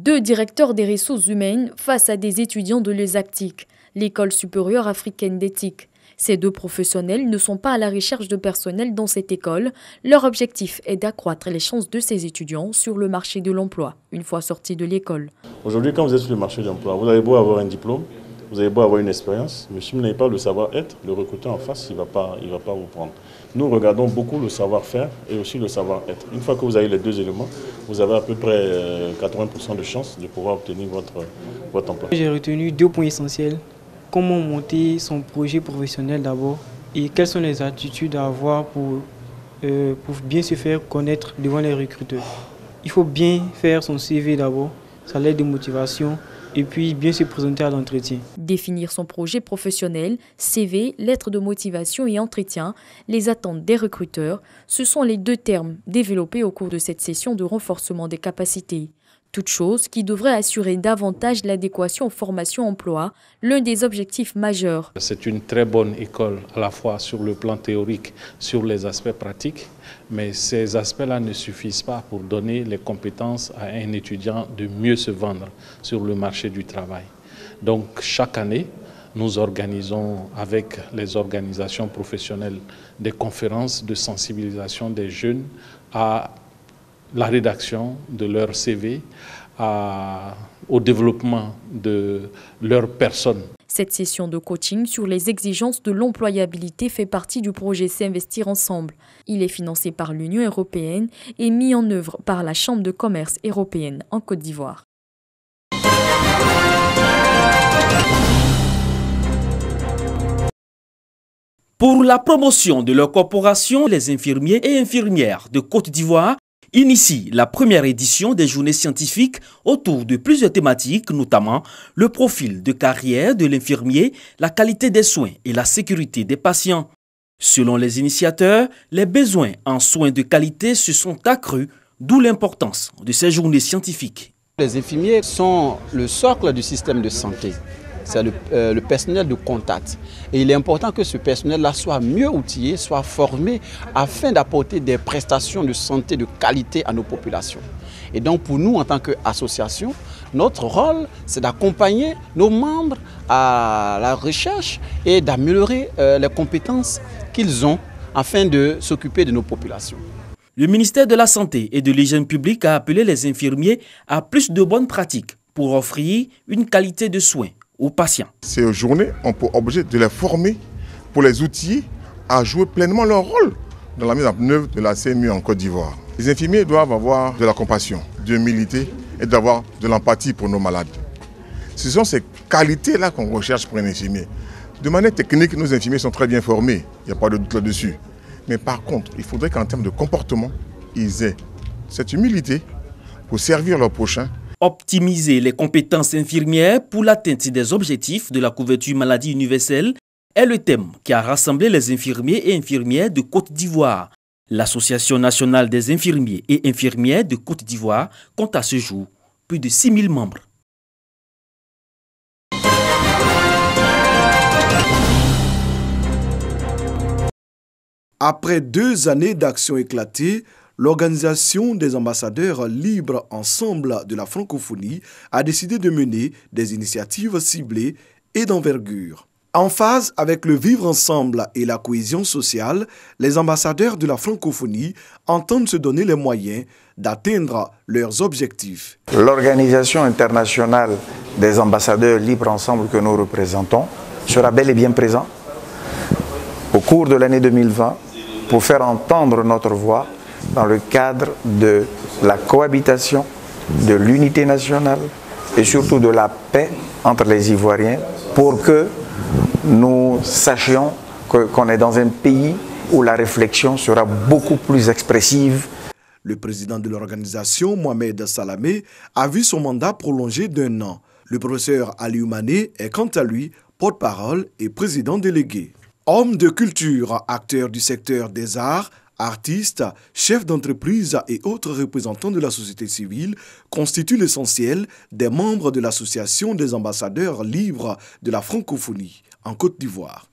Deux directeurs des ressources humaines face à des étudiants de l'ESACTIC, l'École supérieure africaine d'éthique. Ces deux professionnels ne sont pas à la recherche de personnel dans cette école. Leur objectif est d'accroître les chances de ces étudiants sur le marché de l'emploi, une fois sortis de l'école. Aujourd'hui, quand vous êtes sur le marché de l'emploi, vous avez beau avoir un diplôme, vous avez beau avoir une expérience, mais si vous n'avez pas le savoir-être, le recruteur en face, il ne va pas vous prendre. Nous regardons beaucoup le savoir-faire et aussi le savoir-être. Une fois que vous avez les deux éléments, vous avez à peu près 80% de chances de pouvoir obtenir votre emploi. J'ai retenu 2 points essentiels. Comment monter son projet professionnel d'abord et quelles sont les attitudes à avoir pour bien se faire connaître devant les recruteurs. Il faut bien faire son CV d'abord, sa lettre de motivation et puis bien se présenter à l'entretien. Définir son projet professionnel, CV, lettre de motivation et entretien, les attentes des recruteurs, ce sont les 2 termes développés au cours de cette session de renforcement des capacités. Toute chose qui devrait assurer davantage l'adéquation aux formations-emploi, l'un des objectifs majeurs. C'est une très bonne école à la fois sur le plan théorique, sur les aspects pratiques, mais ces aspects-là ne suffisent pas pour donner les compétences à un étudiant de mieux se vendre sur le marché du travail. Donc chaque année, nous organisons avec les organisations professionnelles des conférences de sensibilisation des jeunes à la rédaction de leur CV, au développement de leur personne. Cette session de coaching sur les exigences de l'employabilité fait partie du projet S'investir ensemble. Il est financé par l'Union européenne et mis en œuvre par la Chambre de commerce européenne en Côte d'Ivoire. Pour la promotion de leur corporation, les infirmiers et infirmières de Côte d'Ivoire initie la première édition des journées scientifiques autour de plusieurs thématiques, notamment le profil de carrière de l'infirmier, la qualité des soins et la sécurité des patients. Selon les initiateurs, les besoins en soins de qualité se sont accrus, d'où l'importance de ces journées scientifiques. Les infirmiers sont le socle du système de santé. C'est le personnel de contact. Et il est important que ce personnel-là soit mieux outillé, soit formé afin d'apporter des prestations de santé de qualité à nos populations. Et donc pour nous, en tant qu'association, notre rôle, c'est d'accompagner nos membres à la recherche et d'améliorer les compétences qu'ils ont afin de s'occuper de nos populations. Le ministère de la Santé et de l'Hygiène publique a appelé les infirmiers à plus de bonnes pratiques pour offrir une qualité de soins aux patients. Ces journées ont pour objet de les former, pour les outiller à jouer pleinement leur rôle dans la mise en œuvre de la CMU en Côte d'Ivoire. Les infirmiers doivent avoir de la compassion, de l'humilité et d'avoir de l'empathie pour nos malades. Ce sont ces qualités-là qu'on recherche pour un infirmier. De manière technique, nos infirmiers sont très bien formés, il n'y a pas de doute là-dessus. Mais par contre, il faudrait qu'en termes de comportement, ils aient cette humilité pour servir leurs prochains. Optimiser les compétences infirmières pour l'atteinte des objectifs de la couverture maladie universelle est le thème qui a rassemblé les infirmiers et infirmières de Côte d'Ivoire. L'Association nationale des infirmiers et infirmières de Côte d'Ivoire compte à ce jour plus de 6000 membres. Après 2 années d'action éclatée, l'Organisation des ambassadeurs libres ensemble de la francophonie a décidé de mener des initiatives ciblées et d'envergure. En phase avec le vivre ensemble et la cohésion sociale, les ambassadeurs de la francophonie entendent se donner les moyens d'atteindre leurs objectifs. L'Organisation internationale des ambassadeurs libres ensemble que nous représentons sera bel et bien présente au cours de l'année 2020 pour faire entendre notre voix dans le cadre de la cohabitation, de l'unité nationale et surtout de la paix entre les Ivoiriens pour que nous sachions qu'on est dans un pays où la réflexion sera beaucoup plus expressive. Le président de l'organisation, Mohamed Salamé, a vu son mandat prolongé d'1 an. Le professeur Aliou Mané est quant à lui porte-parole et président délégué. Homme de culture, acteur du secteur des arts, artistes, chefs d'entreprise et autres représentants de la société civile constituent l'essentiel des membres de l'Association des ambassadeurs libres de la francophonie en Côte d'Ivoire.